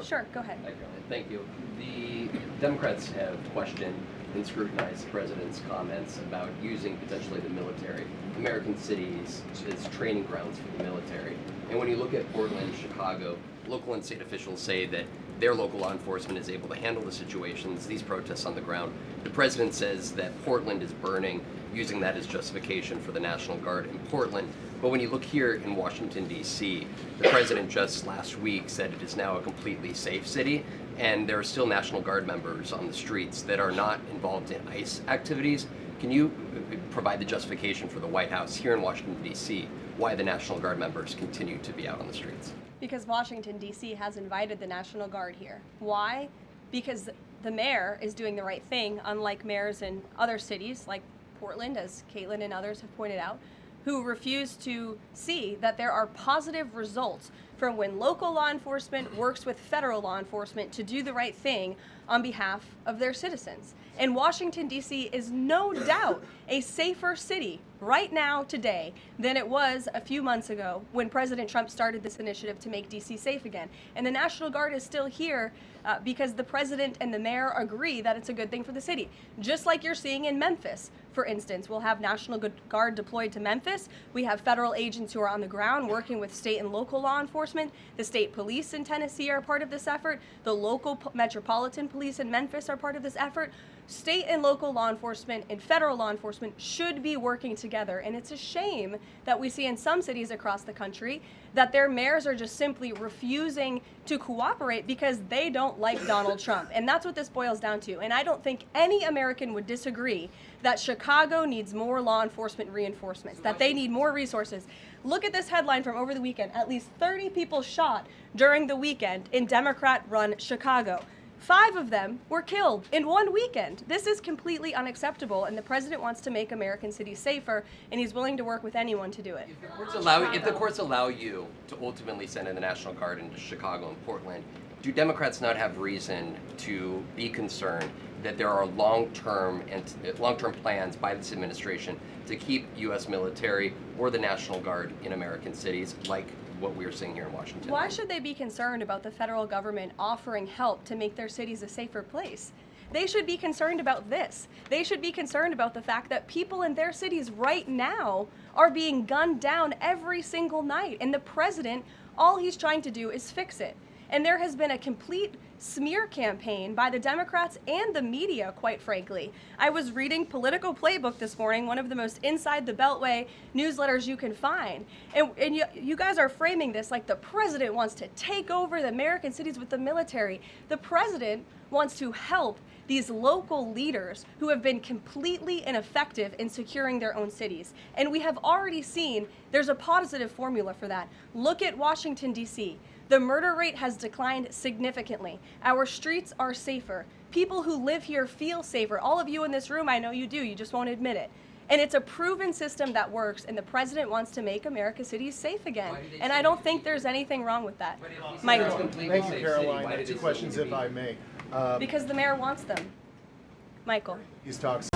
Sure, go ahead. Thank you. The Democrats have questioned and scrutinized the president's comments about using potentially the military, American cities, as training grounds for the military. And when you look at Portland, Chicago, local and state officials say that their local law enforcement is able to handle the situations, these protests on the ground. The president says that Portland is burning, using that as justification for the National Guard in Portland. But when you look here in Washington, D.C., the president just last week said it is now a completely safe city, and there are still National Guard members on the streets that are not involved in ICE activities. Can you provide the justification for the White House here in Washington, D.C., why the National Guard members continue to be out on the streets? Because Washington, D.C. has invited the National Guard here. Why? Because the mayor is doing the right thing, unlike mayors in other cities like Portland, as Caitlin and others have pointed out, who refuse to see that there are positive results from when local law enforcement works with federal law enforcement to do the right thing on behalf of their citizens. And Washington, D.C. is no doubt a safer city right now, today, than it was a few months ago when President Trump started this initiative to make D.C. safe again. And the National Guard is still here because the president and the mayor agree that it's a good thing for the city. Just like you're seeing in Memphis, for instance. We'll have National Guard deployed to Memphis. We have federal agents who are on the ground working with state and local law enforcement. The state police in Tennessee are part of this effort. The local metropolitan police in Memphis are part of this effort. State and local law enforcement and federal law enforcement should be working together. And it's a shame that we see in some cities across the country that their mayors are just simply refusing to cooperate because they don't like Donald Trump. And that's what this boils down to. And I don't think any American would disagree that Chicago needs more law enforcement reinforcements, that they need more resources. Look at this headline from over the weekend. At least 30 people shot during the weekend in Democrat-run Chicago. 5 of them were killed in one weekend. This is completely unacceptable, and the president wants to make American cities safer, and he's willing to work with anyone to do it. If the courts allow you to ultimately send in the National Guard into Chicago and Portland, do Democrats not have reason to be concerned that there are long-term plans by this administration to keep U.S. military or the National Guard in American cities, like what we're seeing here in Washington? Why should they be concerned about the federal government offering help to make their cities a safer place? They should be concerned about this. They should be concerned about the fact that people in their cities right now are being gunned down every single night. And the president, all he's trying to do is fix it. And there has been a complete smear campaign by the Democrats and the media, quite frankly. I was reading Political Playbook this morning, one of the most inside the Beltway newsletters you can find. And you guys are framing this like the president wants to take over the American cities with the military. The president wants to help these local leaders who have been completely ineffective in securing their own cities. And we have already seen there's a positive formula for that. Look at Washington, D.C. The murder rate has declined significantly. Our streets are safer. People who live here feel safer. All of you in this room, I know you do, you just won't admit it. And it's a proven system that works, and the president wants to make America's cities safe again. And I don't think there's anything wrong with that. Michael. Thank you, Caroline. 2 questions, if I may. Because the mayor wants them. Michael. He's talking.